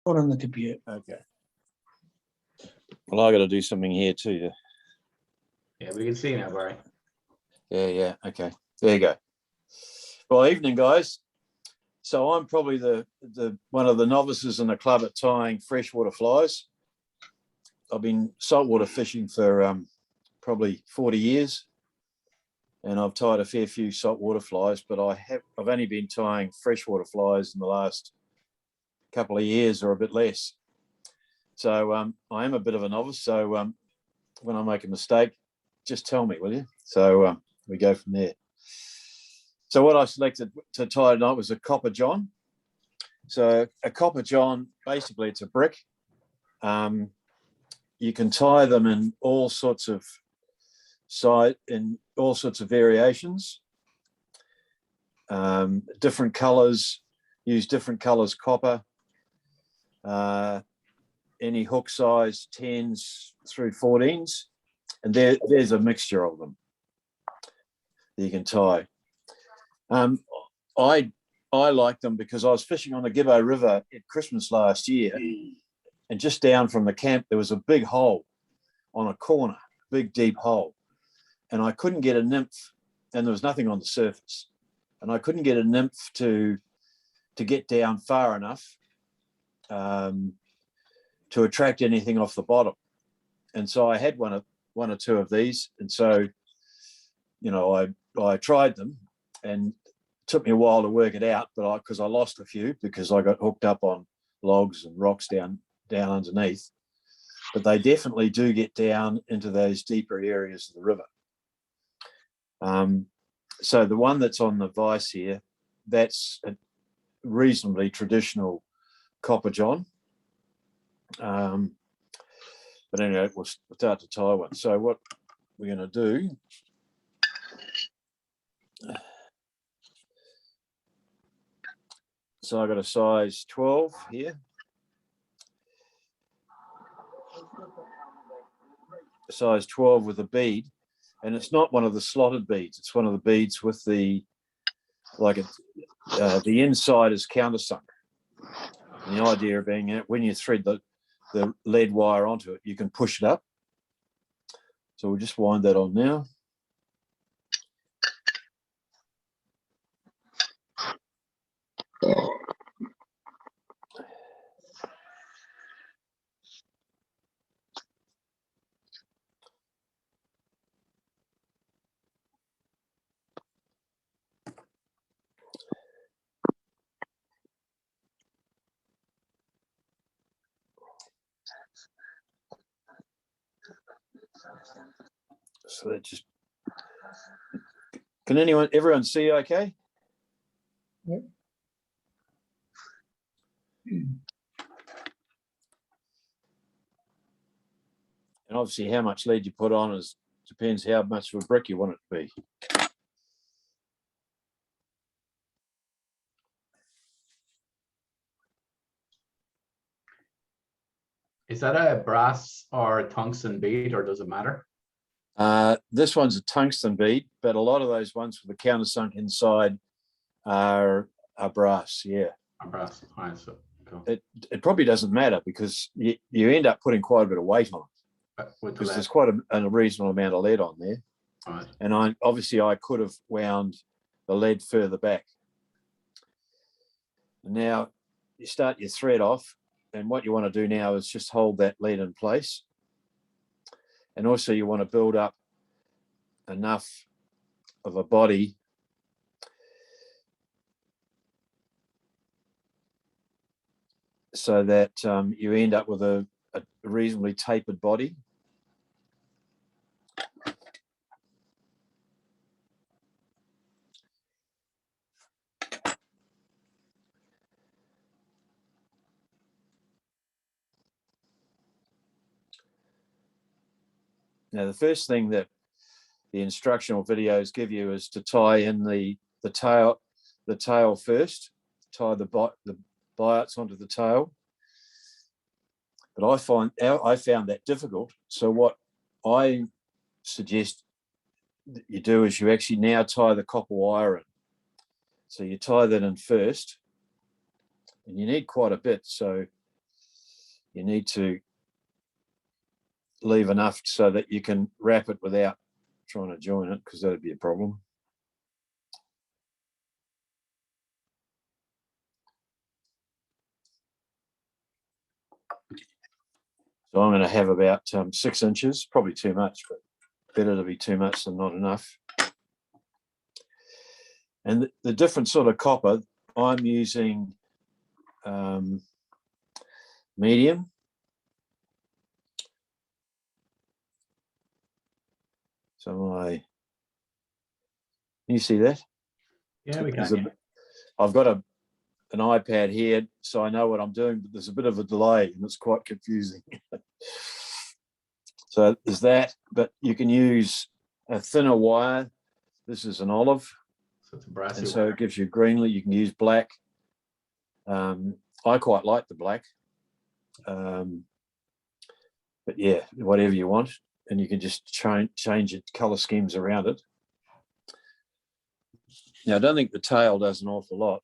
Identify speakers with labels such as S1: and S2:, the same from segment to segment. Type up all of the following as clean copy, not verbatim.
S1: Put on the computer.
S2: Okay. Well, I got to do something here too.
S3: Yeah, we can see now, Barry.
S2: Yeah. Okay. There you go. Well, evening, guys. So I'm probably the one of the novices in the club at tying freshwater flies. I've been saltwater fishing for probably 40 years, and I've tied a fair few saltwater flies, but I've only been tying freshwater flies in the last couple of years or a bit less. So I am a bit of a novice. So when I make a mistake, just tell me, will you? So we go from there. So what I selected to tie tonight was a copper john. So a copper john, basically it's a brick. You can tie them in all sorts of variations, different colors, use different colors copper, any hook size 10s through 14s, and there's a mixture of them that you can tie. I like them because I was fishing on the Gibbo River at Christmas last year, and just down from the camp there was a big hole on a corner, big deep hole, and I couldn't get a nymph, and there was nothing on the surface, and I couldn't get a nymph to get down far enough to attract anything off the bottom. And so I had one or two of these, and so I tried them, and it took me a while to work it out, but because I lost a few because I got hooked up on logs and rocks down underneath. But they definitely do get down into those deeper areas of the river. So the one that's on the vise here, that's a reasonably traditional copper john. But anyway, we'll start to tie one. So what we're going to do, so I got a size 12 here. Size 12 with a bead, and it's not one of the slotted beads. It's one of the beads with the inside is countersunk. And the idea being that when you thread the lead wire onto it, you can push it up. So we'll just wind that on now. So that just, can everyone see okay?
S1: Yep.
S2: And obviously how much lead you put on depends how much of a brick you want it to be.
S3: Is that a brass or a tungsten bead, or does it matter?
S2: This one's a tungsten bead, but a lot of those ones with the countersunk inside are brass, yeah.
S3: Or brass, all right, so cool.
S2: It probably doesn't matter because you end up putting quite a bit of weight on it because there's quite a reasonable amount of lead on there.
S3: All right.
S2: And I could have wound the lead further back. Now you start your thread off, and what you want to do now is just hold that lead in place. And also you want to build up enough of a body so that you end up with a reasonably tapered body. Now, the first thing that the instructional videos give you is to tie in the tail first, tie the biots onto the tail. But I found that difficult. So what I suggest that you do is you actually now tie the copper wire in. So you tie that in first, and you need quite a bit. So you need to leave enough so that you can wrap it without trying to join it, because that'd be a problem. So I'm going to have about 6 inches, probably too much, but better to be too much than not enough. And the different sort of copper, I'm using medium. So you see that?
S3: Yeah, we can.
S2: I've got an iPad here, so I know what I'm doing, but there's a bit of a delay and it's quite confusing. So there's that, but you can use a thinner wire. This is an olive.
S3: So it's a brassy
S2: And so
S3: wire.
S2: it gives you greenly. You can use black. I quite like the black. But yeah, whatever you want. And you can just change it, color schemes around it. Now, I don't think the tail does an awful lot.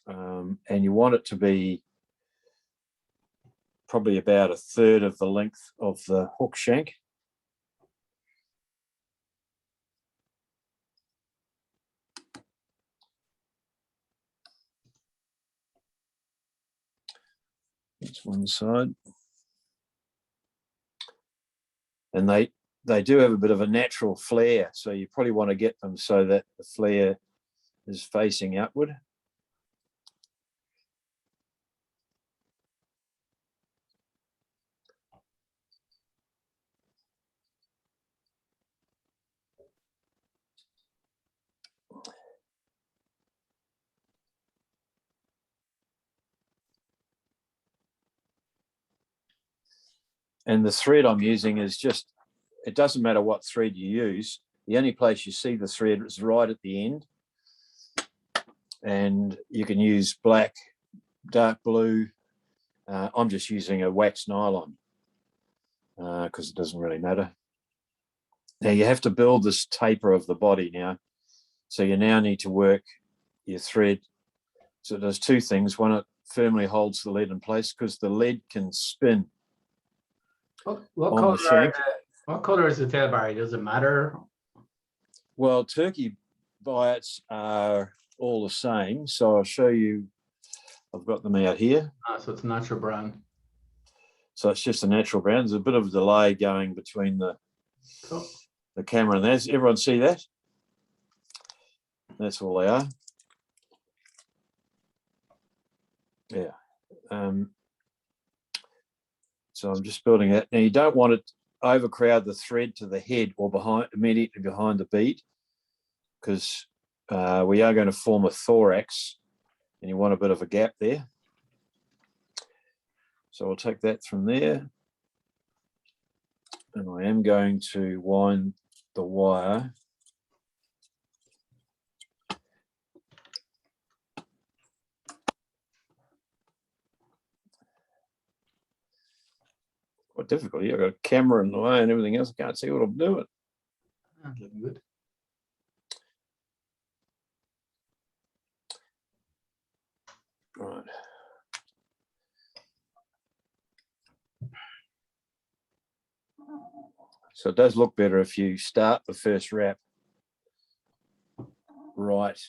S2: And you want it to be probably about 1/3 of the length of the hook shank. That's one side. And they do have a bit of a natural flare, so you probably want to get them so that the flare is facing outward. And the thread I'm using is just, it doesn't matter what thread you use. The only place you see the thread is right at the end. And you can use black, dark blue. I'm just using a wax nylon because it doesn't really matter. Now you have to build this taper of the body now. So you now need to work your thread. So it does two things. One, it firmly holds the lead in place because the lead can spin.
S3: What color is the tail, Barry? Does it matter?
S2: Well, turkey bites are all the same. So I'll show you. I've got them out here.
S3: So it's natural brown.
S2: So it's just a natural brown. There's a bit of a delay going between the camera and that. Everyone see that? That's all they are. Yeah. So I'm just building that. Now you don't want to overcrowd the thread to the head or immediately behind the bead, because we are going to form a thorax and you want a bit of a gap there. So I'll take that from there. And I am going to wind the wire. Quite difficult here. I've got a camera in the way and everything else. I can't see what I'm doing.
S3: Looking good.
S2: Right. So it does look better if you start the first wrap right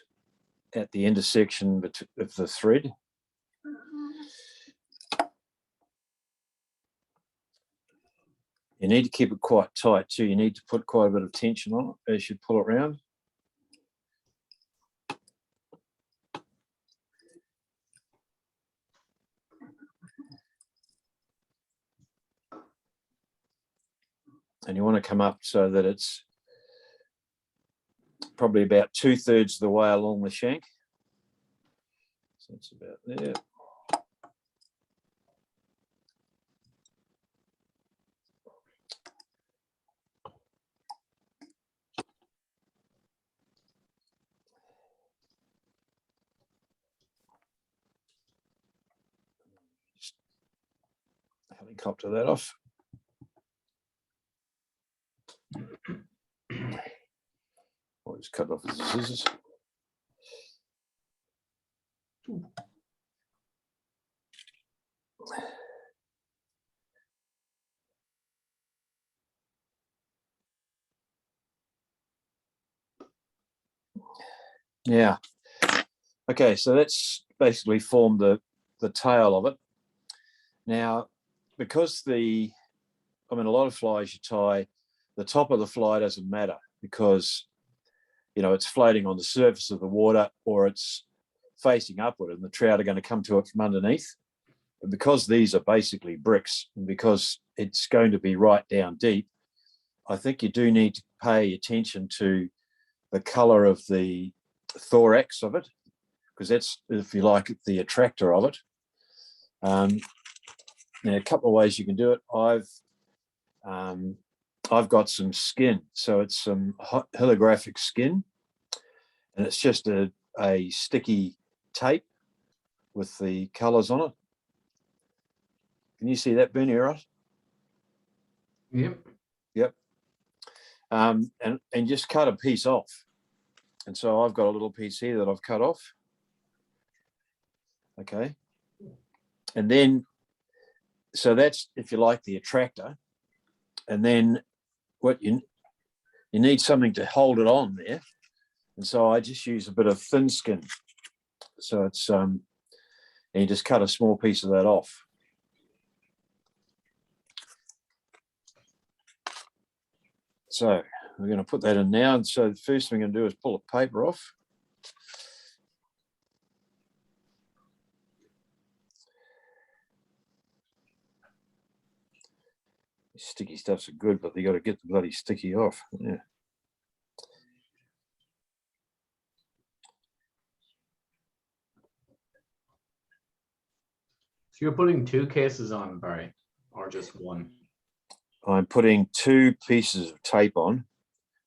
S2: at the intersection of the thread. You need to keep it quite tight too. You need to put quite a bit of tension on it as you pull it around. And you want to come up so that it's probably about 2/3 of the way along the shank. So it's about there. Just helicopter that off. I'll just cut off with the scissors. Yeah. Okay, so that's basically formed the tail of it. Now, because a lot of flies you tie, the top of the fly doesn't matter because, it's floating on the surface of the water or it's facing upward and the trout are going to come to it from underneath. But because these are basically bricks and because it's going to be right down deep, I think you do need to pay attention to the color of the thorax of it, because that's, if you like, the attractor of it. Now, a couple of ways you can do it. I've got some skin, so it's some holographic skin, and it's just a sticky tape with the colors on it. Can you see that, Bernie, right?
S3: Yep.
S2: Yep. And just cut a piece off. And so I've got a little piece here that I've cut off. Okay. And then, so that's, if you like, the attractor. And then what you need something to hold it on there. And so I just use a bit of thin skin. So it's, and you just cut a small piece of that off. So we're going to put that in now. And so the first thing we're going to do is pull the paper off. Sticky stuffs are good, but you got to get the bloody sticky off. Yeah.
S3: So you're putting 2 cases on, Barry, or just one?
S2: I'm putting 2 pieces of tape on,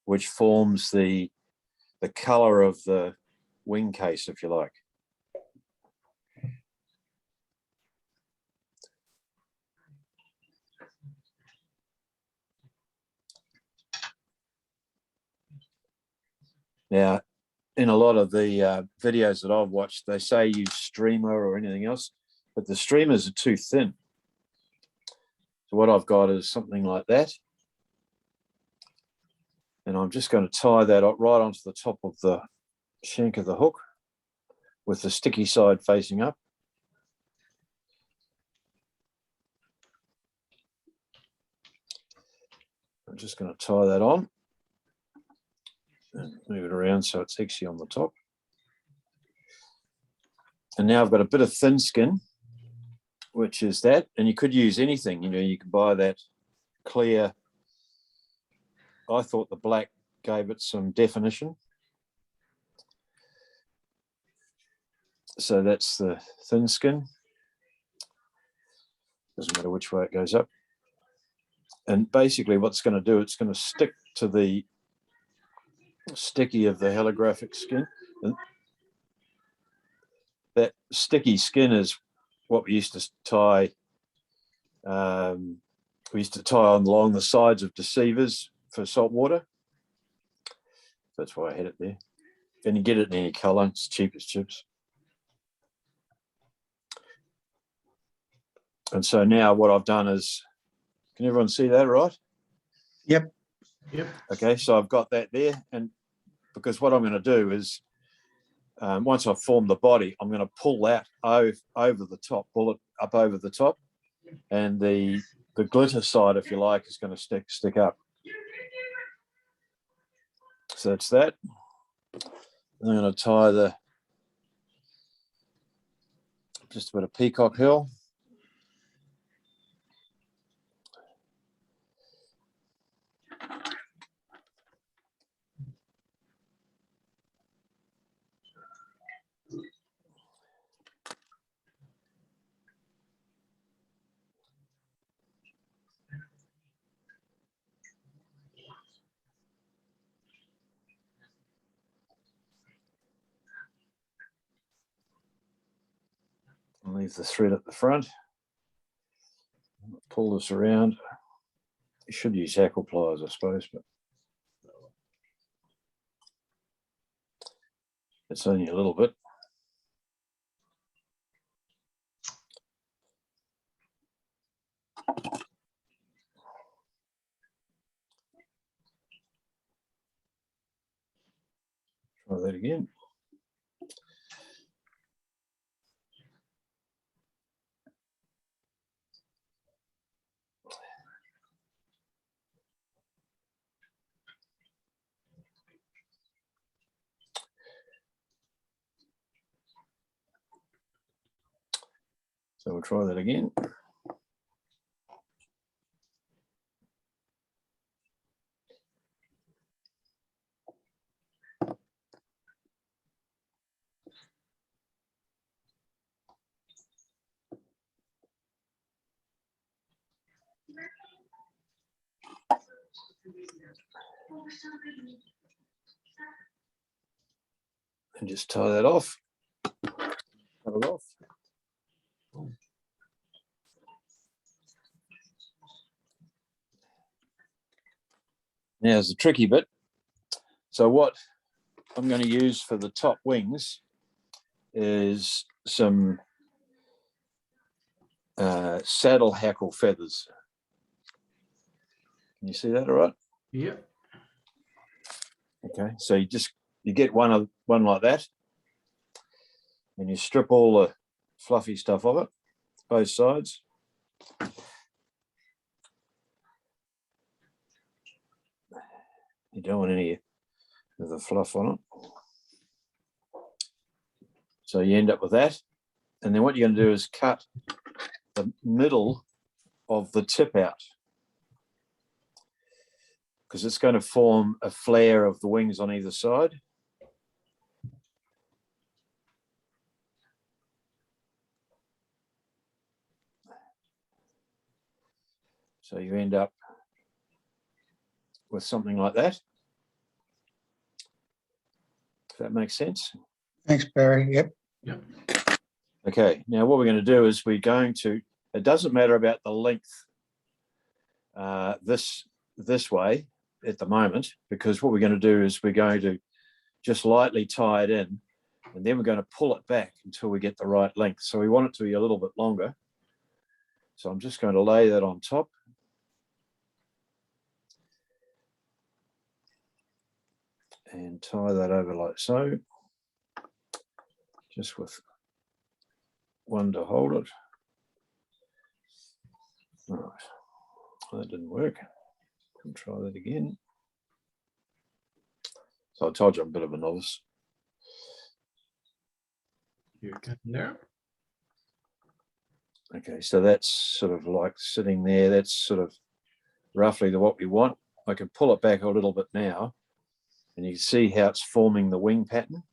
S2: which forms the color of the wing case, if you like. Now, in a lot of the videos that I've watched, they say use streamer or anything else, but the streamers are too thin. So what I've got is something like that. And I'm just going to tie that right onto the top of the shank of the hook with the sticky side facing up. I'm just going to tie that on and move it around so it's actually on the top. And now I've got a bit of thin skin, which is that, and you could use anything. You can buy that clear. I thought the black gave it some definition. So that's the thin skin. Doesn't matter which way it goes up. And basically what it's going to do, it's going to stick to the sticky of the holographic skin. And that sticky skin is what we used to tie. We used to tie on along the sides of deceivers for salt water. That's why I had it there. And you get it in any color. It's cheap as chips. And so now what I've done is, can everyone see that right?
S1: Yep.
S3: Yep.
S2: Okay, so I've got that there. And because what I'm going to do is, once I've formed the body, I'm going to pull that over the top, pull it up over the top. And the glitter side, if you like, is going to stick up. So that's that. I'm going to tie just a bit of peacock herl. I'll leave the thread at the front. Pull this around. You should use hackle pliers, I suppose, but it's only a little bit. again. So we'll try that again. And just tie that off. Cut it off. Now is the tricky bit. So what I'm going to use for the top wings is some saddle hackle feathers. Can you see that all right?
S3: Yeah.
S2: Okay, so you get one like that, and you strip all the fluffy stuff off it, both sides. You don't want any of the fluff on it. So you end up with that. And then what you're going to do is cut the middle of the tip out, because it's going to form a flare of the wings on either side. So you end up with something like that. If that makes sense.
S1: Thanks, Barry. Yep.
S3: Yeah.
S2: Okay, now what we're going to do is it doesn't matter about the length this way at the moment, because what we're going to do is we're going to just lightly tie it in, and then we're going to pull it back until we get the right length. So we want it to be a little bit longer. So I'm just going to lay that on top. And tie that over like so, just with one to hold it. All right, that didn't work. I'll try that again. So I told you I'm a bit of a novice.
S3: You're getting there.
S2: Okay, so that's sort of like sitting there. That's sort of roughly what we want. I can pull it back a little bit now, and you can see how it's forming the wing pattern.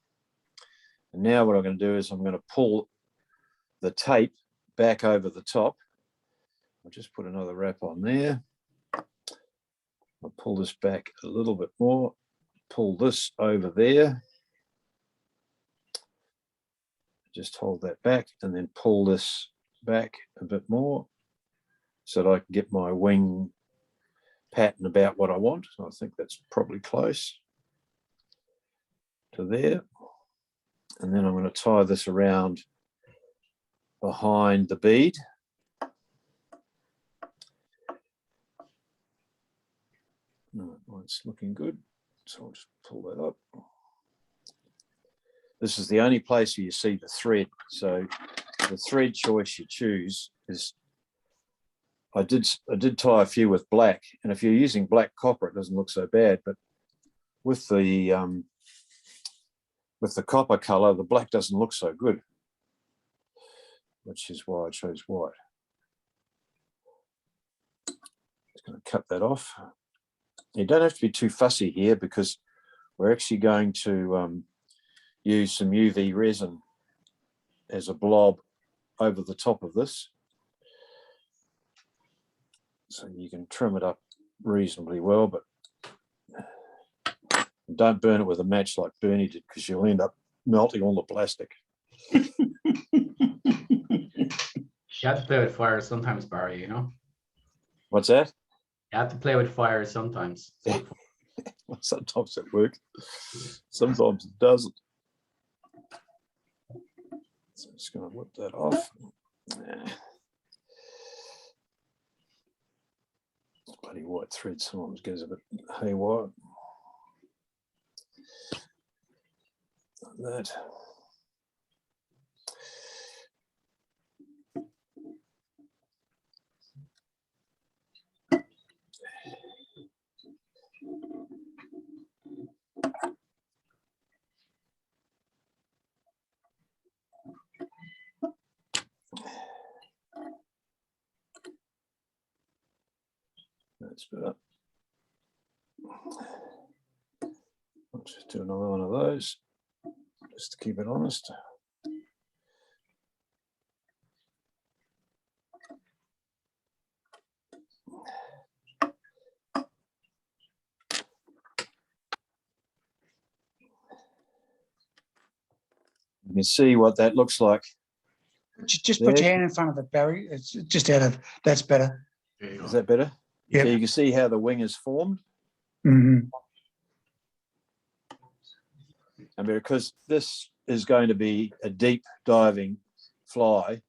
S2: And now what I'm going to do is I'm going to pull the tape back over the top. I'll just put another wrap on there. I'll pull this back a little bit more, pull this over there. Just hold that back and then pull this back a bit more so that I can get my wing pattern about what I want. I think that's probably close to there. And then I'm going to tie this around behind the bead. Oh, it's looking good. So I'll just pull that up. This is the only place where you see the thread. So the thread choice you choose is, I did tie a few with black, and if you're using black copper, it doesn't look so bad. But with the copper color, the black doesn't look so good, which is why I chose white. Just going to cut that off. You don't have to be too fussy here, because we're actually going to use some UV resin as a blob over the top of this. So you can trim it up reasonably well, but don't burn it with a match like Bernie did, because you'll end up melting all the plastic.
S3: You have to play with fire sometimes, Barry, you know?
S2: What's that?
S3: You have to play with fire sometimes.
S2: Well, sometimes it works, sometimes it doesn't. So I'm just going to whip that off. Bloody white thread sometimes goes a bit haywire. that. That's better. I'll just do another one of those, just to keep it honest. You can see what that looks like.
S1: Just put your hand in front of it, Barry. It's just out of, that's better.
S3: There you
S2: Is
S3: go.
S2: that better?
S1: Yep.
S2: So you can see how the wing is formed.
S1: Hmm.
S2: And because this is going to be a deep diving fly,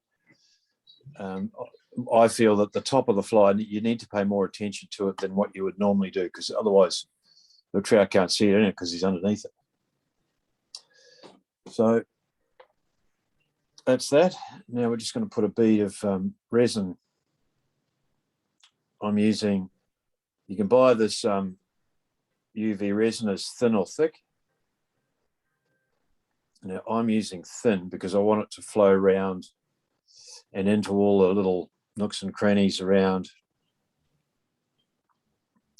S2: I feel that the top of the fly, you need to pay more attention to it than what you would normally do, because otherwise the trout can't see it in it because he's underneath it. So that's that. Now we're just going to put a bead of resin. I'm using, you can buy this UV resin as thin or thick. Now I'm using thin because I want it to flow around and into all the little nooks and crannies around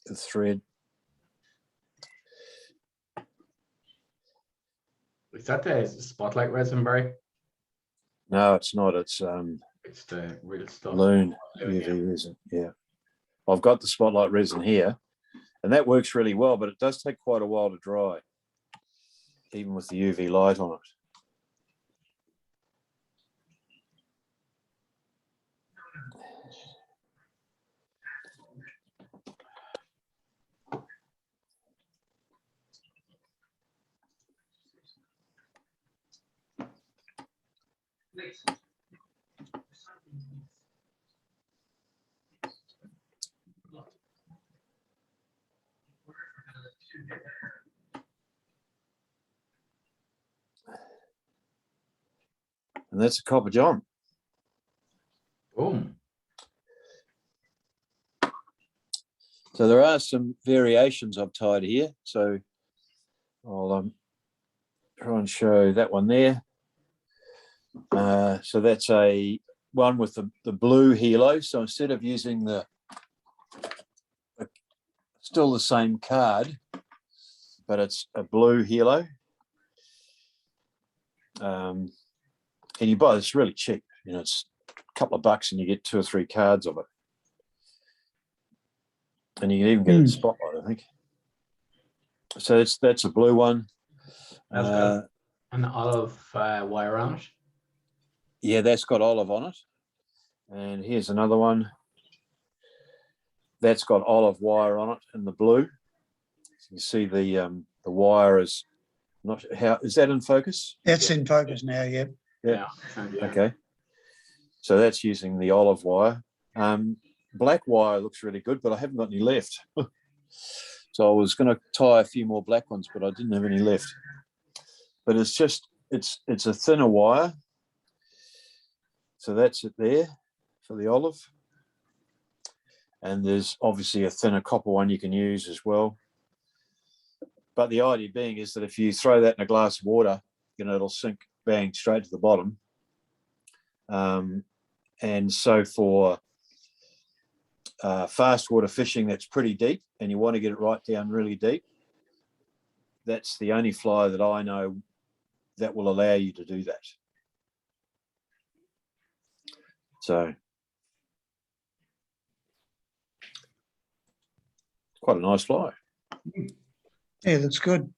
S2: the thread.
S3: Is that the spotlight resin, Barry?
S2: No, it's not. It's
S3: It's the real stuff.
S2: Loon
S3: Loon,
S2: UV resin. Yeah, I've got the spotlight resin here, and that works really well, but it does take quite a while to dry, even with the UV light on it. And that's a copper john.
S3: Boom.
S2: So there are some variations I've tied here. So I'll try and show that one there. So that's a one with the blue helo. So instead of using the still the same card, but it's a blue helo. And you buy this really cheap. You know, it's a couple of bucks and you get 2 or 3 cards of it. And you can even get it in Spotlight, I think. So that's a blue one.
S3: That's got an olive wire on it.
S2: Yeah, that's got olive on it. And here's another one. That's got olive wire on it in the blue. So you see the wire is not how is that in focus?
S1: It's in focus now, yeah.
S3: Yeah.
S2: Okay. So that's using the olive wire. Black wire looks really good, but I haven't got any left. So I was going to tie a few more black ones, but I didn't have any left. But it's just it's a thinner wire. So that's it there for the olive. And there's obviously a thinner copper one you can use as well. But the idea being is that if you throw that in a glass of water, you know, it'll sink bang straight to the bottom. And so for fast water fishing that's pretty deep and you want to get it right down really deep, that's the only fly that I know that will allow you to do that. So quite a nice fly.
S1: Yeah, that's good.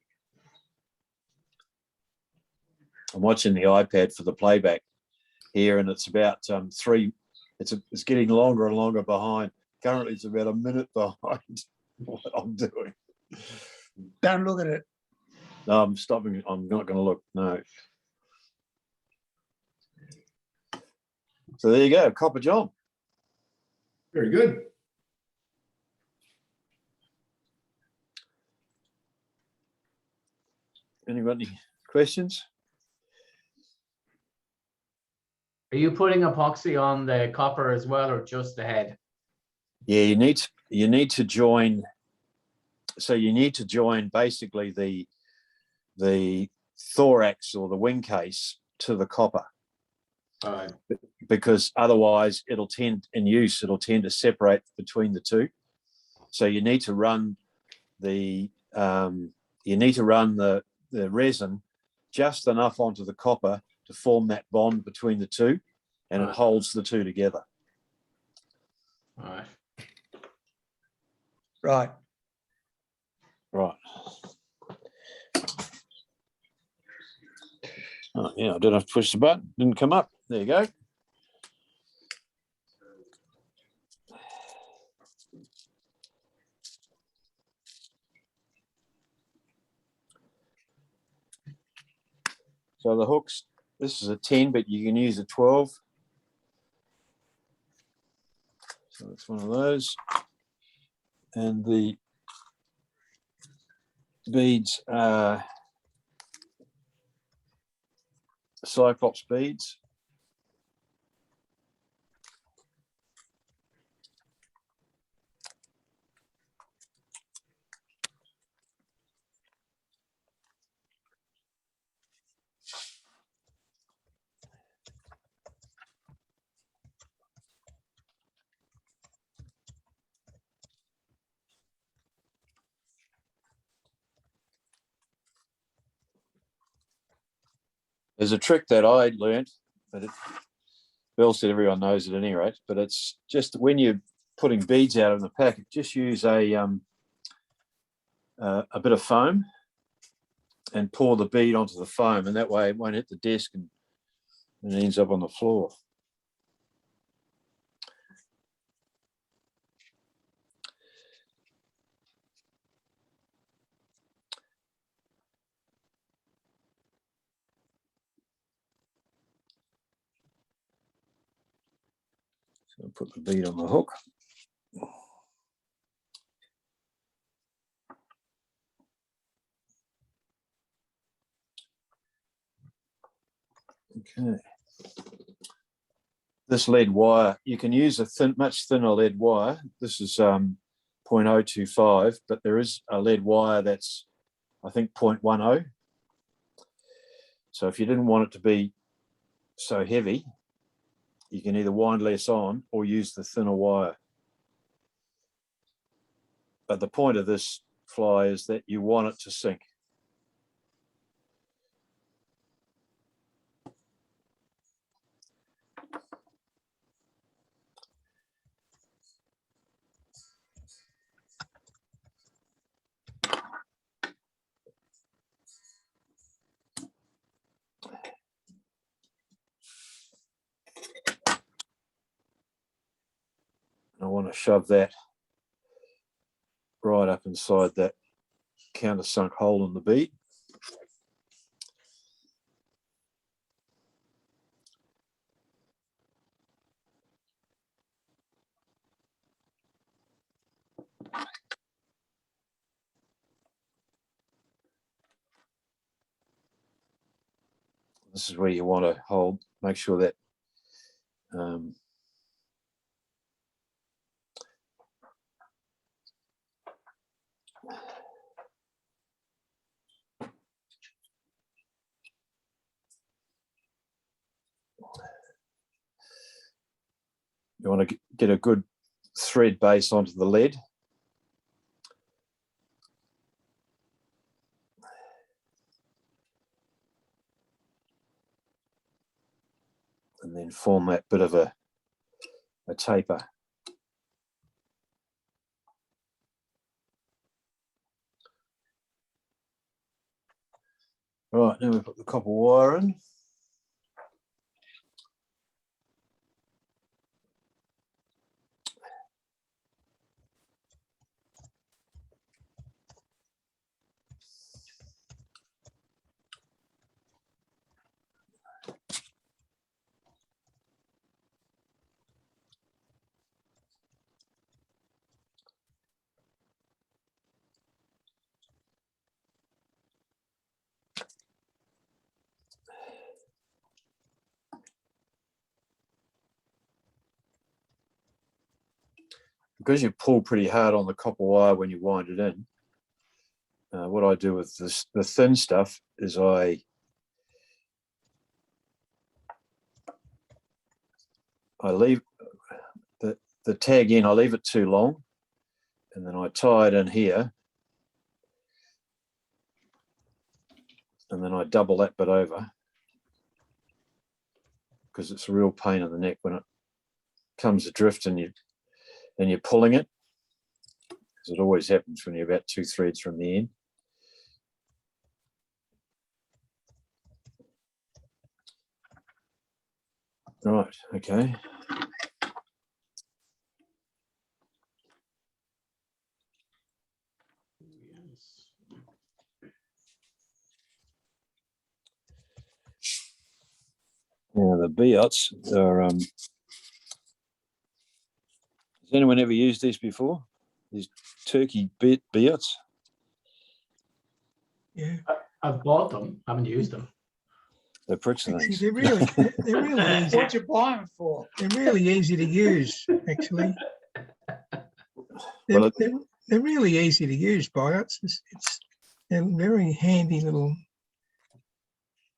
S2: I'm watching the iPad for the playback here, and it's about 3. It's getting longer and longer behind. Currently, it's about a minute behind what I'm doing.
S1: Don't look at it.
S2: No, I'm stopping. I'm not going to look. No. So there you go, Copper John.
S3: Very good.
S2: Anybody questions?
S3: Are you putting epoxy on the copper as well, or just the head?
S2: Yeah, you need to join. So you need to join basically the thorax or the wing case to the copper, because otherwise it'll tend to separate between the two. So you need to run the resin just enough onto the copper to form that bond between the two, and it holds the two together.
S3: All right.
S1: Right.
S2: Right. Oh, yeah, I didn't have to push the button. Didn't come up. There you go. So the hooks, this is a 10, but you can use a 12. So it's one of those. And the beads are Cyclops beads. There's a trick that I learned, but Bill said everyone knows it at any rate, but it's just when you're putting beads out in the packet, just use a bit of foam and pour the bead onto the foam, and that way it won't hit the desk and it ends up on the floor. So I'll put the bead on the hook. Okay. This lead wire, you can use a much thinner lead wire. This is 0.025, but there is a lead wire that's, I think, 0.10. So if you didn't want it to be so heavy, you can either wind less on or use the thinner wire. But the point of this fly is that you want it to sink. I want to shove that right up inside that countersunk hole in the bead. This is where you want to hold, make sure that you want to get a good thread base onto the lead. And then form that bit of a taper. Right, now we put the copper wire in. because you pull pretty hard on the copper wire when you wind it in, what I do with this, the thin stuff is I leave the tag in, I leave it too long, and then I tie it in here, and then I double that bit over, because it's a real pain in the neck when it comes adrift and you're pulling it, because it always happens when you're about 2 threads from the end. Right, okay. Now the biots are, has anyone ever used these before? These turkey biots?
S4: Yeah.
S3: I've bought them, haven't used them.
S2: They're pricks and
S4: Actually,
S2: things.
S4: they're really easy.
S1: What you buying them for?
S4: They're really easy to use, actually.
S2: Well,
S4: They're really easy to use, biots. They're very handy little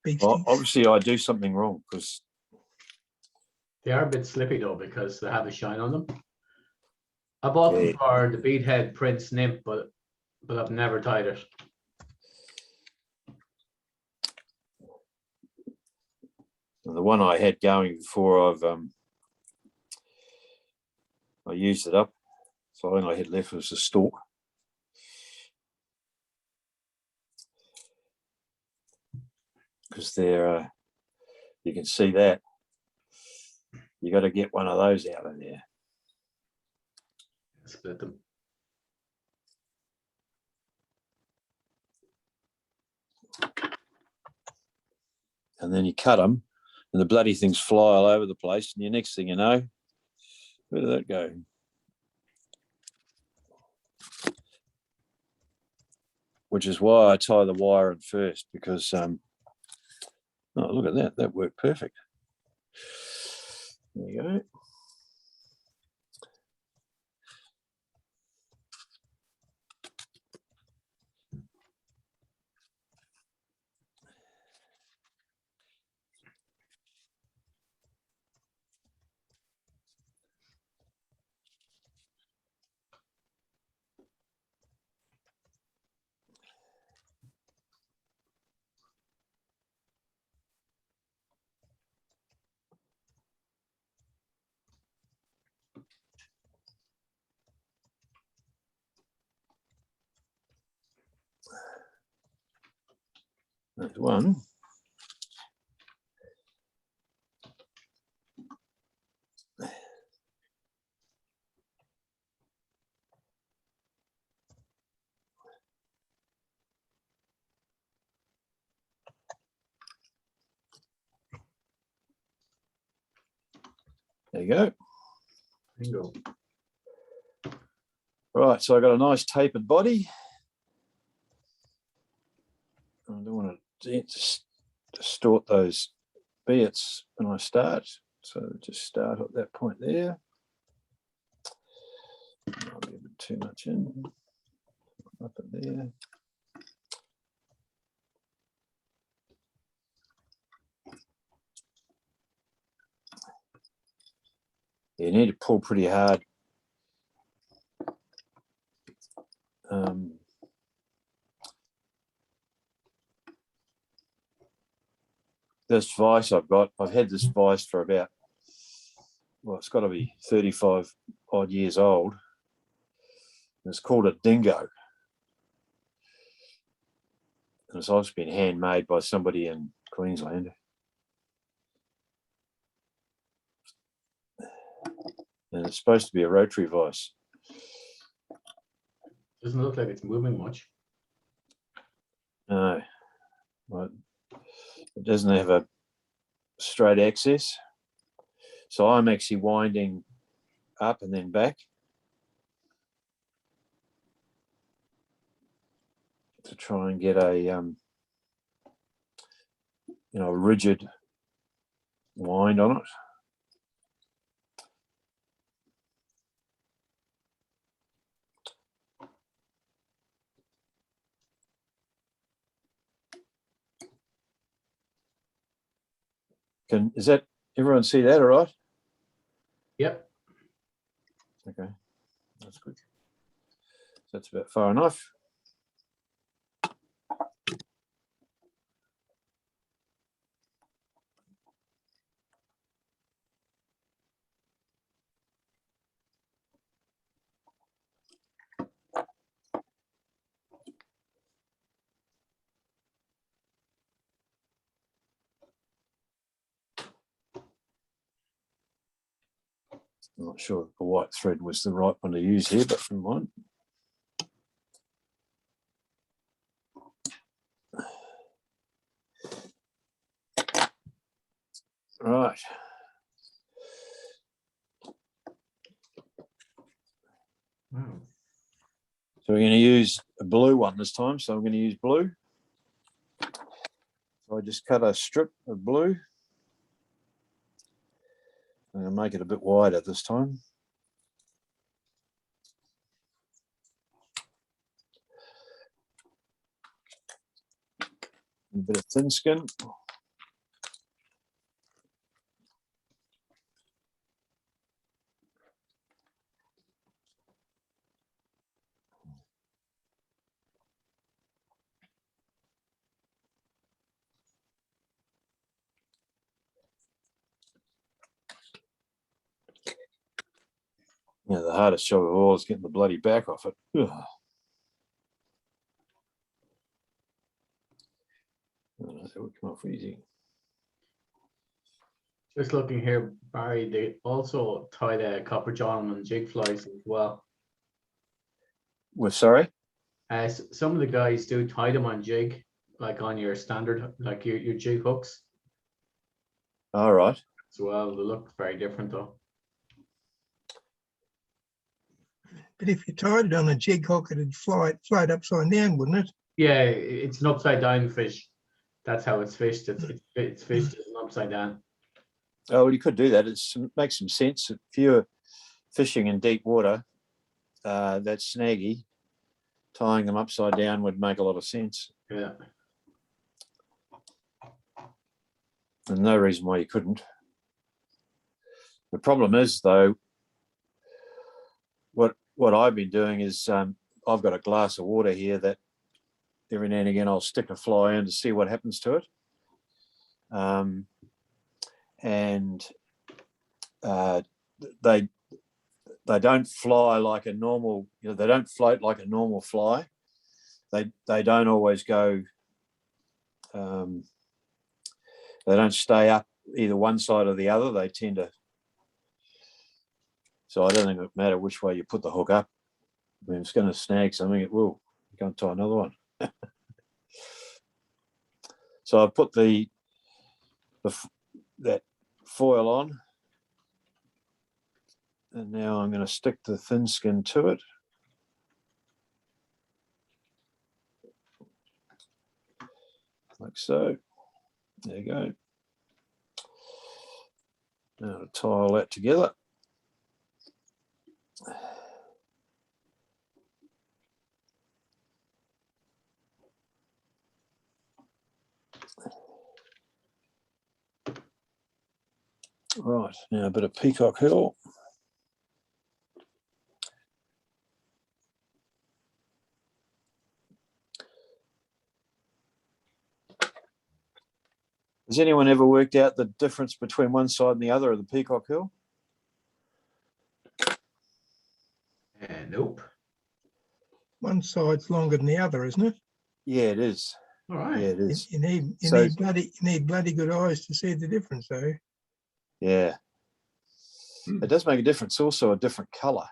S4: beasties.
S2: Well, obviously I do something wrong, because
S3: They are a bit slippy though because they have a shine on them. I bought them for the beadhead Prince nymph, but I've never tied it.
S2: the one I had going before I used it up, so all I had left was the stalk. Because they're, you can see that. You got to get one of those out of there.
S3: Split them.
S2: And then you cut them, and the bloody things fly all over the place. And the next thing you know, where did that go? Which is why I tie the wire in first, because oh, look at that, that worked perfect. There you go. There's one. There you go.
S3: Bingo.
S2: Right, so I got a nice tapered body. I don't want to distort those bits when I start, so just start at that point there. I'll be a bit too much in, up in there. You need to pull pretty hard. This vise I've had this vise for about, well, it's got to be 35 odd years old. It's called a dingo. And it's obviously been handmade by somebody in Queensland. And it's supposed to be a rotary vise.
S3: Doesn't look like it's moving much.
S2: No, but it doesn't have a straight axis. So I'm actually winding up and then back to try and get a rigid wind on it. Is that everyone see that all right?
S3: Yep.
S2: Okay, that's good. That's about far enough. I'm not sure the white thread was the right one to use here, but from mine. Right.
S3: Wow.
S2: So we're going to use a blue one this time. So I'm going to use blue. So I just cut a strip of blue. I'm going to make it a bit wider this time. A bit of thin skin. Yeah, the hardest job of all is getting the bloody back off it. Ugh. That would come off easy.
S3: Just looking here, Barry, they also tied a copper john on jig flies as well.
S2: We're sorry?
S3: Some of the guys do tie them on jig, like on your standard, like your jig hooks
S2: All right.
S3: as well. They look very different though.
S4: But if you tied it on a jig hook, it'd float upside down, wouldn't it?
S3: Yeah, it's an upside down fish. That's how it's fished. It's fished as an upside down.
S2: Oh, well, you could do that. It makes some sense. If you're fishing in deep water, that's snaggy. Tying them upside down would make a lot of sense.
S3: Yeah.
S2: There's no reason why you couldn't. The problem is, though, what I've been doing is I've got a glass of water here that every now and again I'll stick a fly in to see what happens to it. And they don't fly like a normal, they don't float like a normal fly. They don't always go, they don't stay up either one side or the other. They tend to, so I don't think it matter which way you put the hook up. I mean, if it's going to snag something, it will. You can't tie another one. So I put that foil on, and now I'm going to stick the thin skin to it. Like so. There you go. Now to tie all that together. Right, now a bit of peacock herl. Has anyone ever worked out the difference between one side and the other of the peacock herl?
S3: Nope.
S4: One side's longer than the other, isn't it?
S2: Yeah, it is.
S3: All right.
S2: Yeah, it is.
S4: You need
S2: So-
S4: need bloody good eyes to see the difference, though.
S2: Yeah. It does make a difference, also a different colour.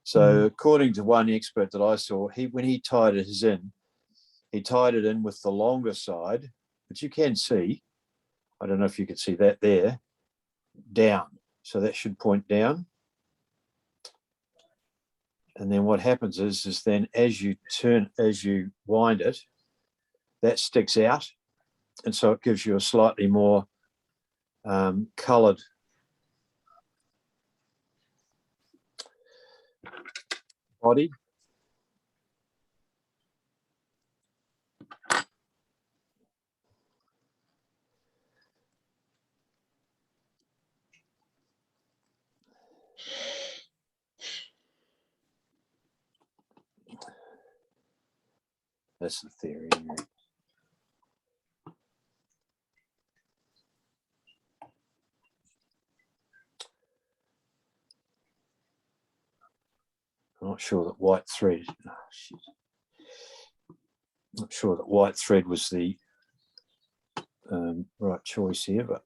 S2: So according to one expert that I saw, when he tied his in, he tied it in with the longer side, but you can see, I don't know if you can see that there, down. So that should point down. And then what happens is then as you wind it, that sticks out. And so it gives you a slightly more coloured body. That's the theory. I'm not sure that white thread. Oh, shit. Not sure that white thread was the right choice here, but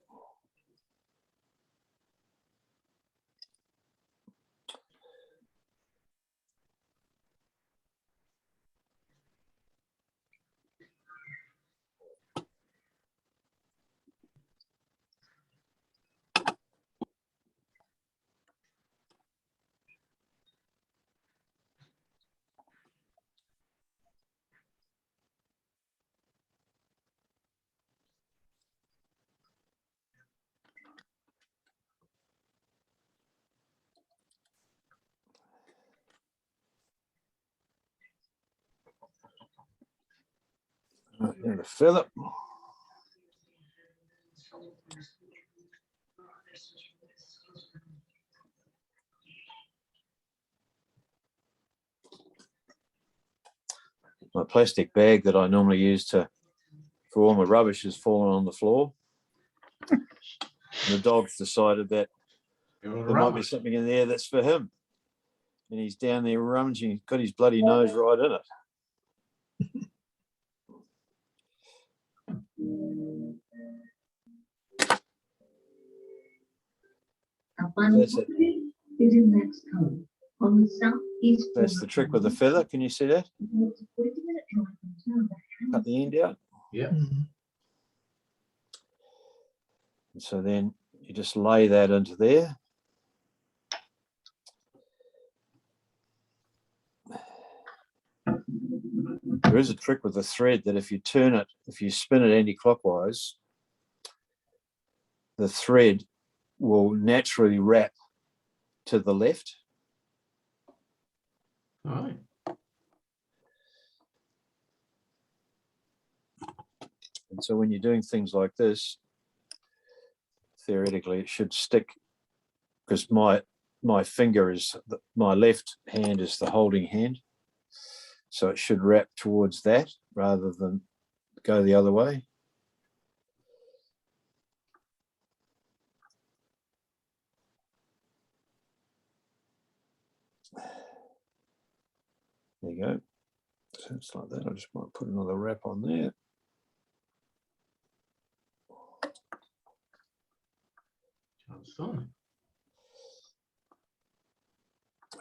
S2: right, now the feather. My plastic bag that I normally use for all my rubbish has fallen on the floor. And the dog's decided that there might be something in there that's for him. And he's down there rummaging, he's got his bloody nose right in it. That's it.
S5: Is in Mexico on the southeast.
S2: That's the trick with the feather. Can you see that? Cut the end out.
S3: Yeah.
S4: Mhm.
S2: And so then you just lay that into there. There is a trick with the thread that if you turn it, if you spin it anti-clockwise, the thread will naturally wrap to the left.
S3: All right.
S2: And so when you're doing things like this, theoretically it should stick, because my finger is, my left hand is the holding hand. So it should wrap towards that rather than go the other way. There you go. So it's like that. I just might put another wrap on there.
S3: Sounds fun.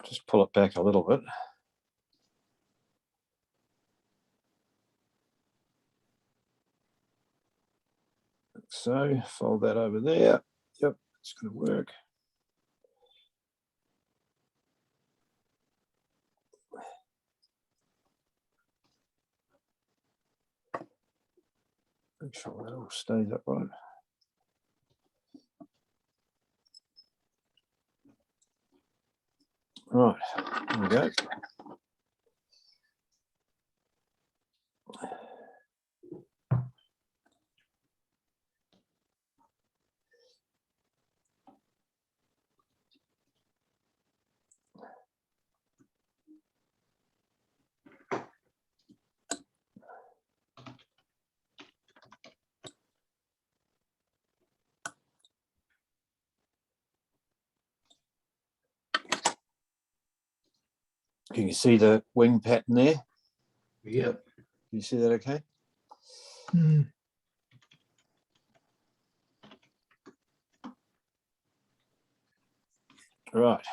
S2: Just pull it back a little bit. Like so, fold that over there. Yep, it's going to work. Make sure that all stays upright. Right, there we go. Can you see the wing pattern there?
S3: Yep.
S2: Can you see that okay?
S4: Mm.
S2: Right.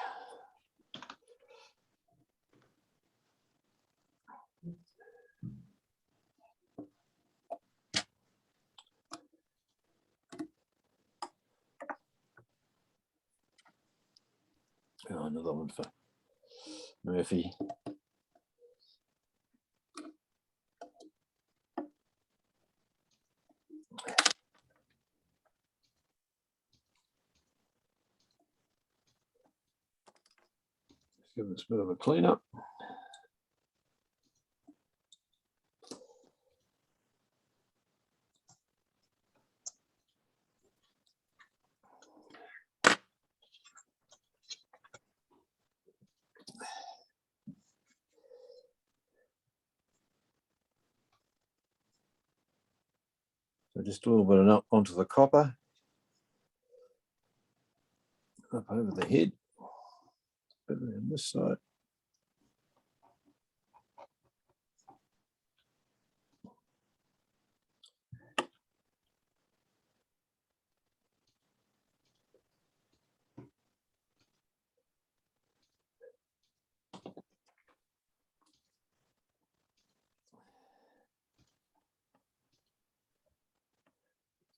S2: Oh, another one for Murphy. Let's give this a bit of a clean up. Just a little bit of onto the copper. Up over the head. Bit around this side.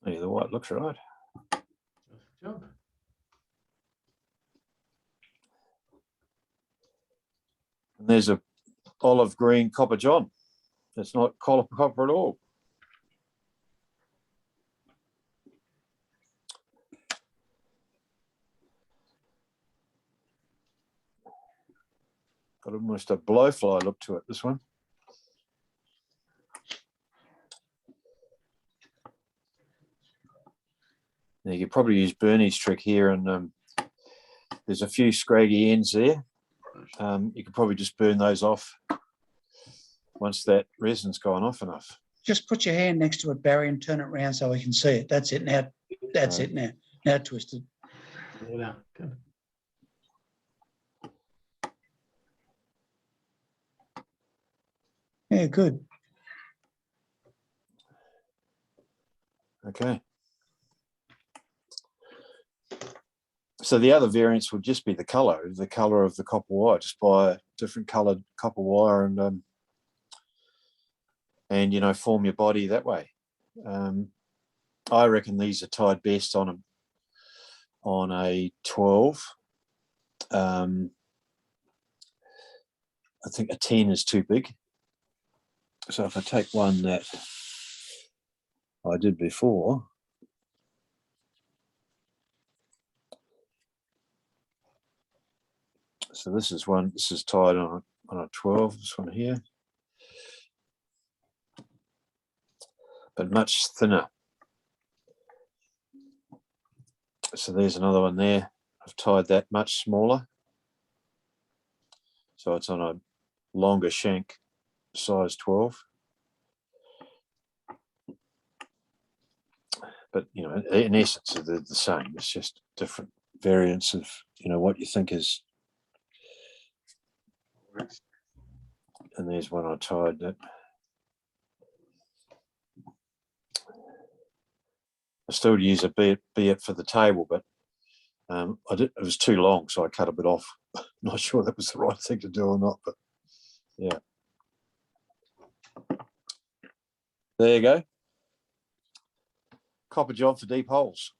S2: Yeah, the white looks right.
S3: Jump.
S2: And there's a olive green copper john. It's not copper at all. Got almost a blowfly look to it, this one. Now you could probably use Bernie's trick here, and there's a few scraggy ends there. You could probably just burn those off once that resin's gone off enough.
S1: Just put your hand next to it, Barry, and turn it around so we can see it. That's it now. That's it now. Now twist it.
S3: Yeah, good.
S1: Yeah, good.
S2: Okay. So the other variants would just be the color of the copper wire. Just buy a different colored copper wire and you know, form your body that way. I reckon these are tied best on a 12. I think a 10 is too big. So if I take one that I did before, so this is tied on a 12, this one here, but much thinner. So there's another one there. I've tied that much smaller. So it's on a longer shank, size 12. But, you know, in essence, they're the same. It's just different variants of, you know, what you think is. And there's one I tied that. I still use a beard for the table, but it was too long, so I cut a bit off. Not sure that was the right thing to do or not, but yeah. There you go. Copper john for deep holes.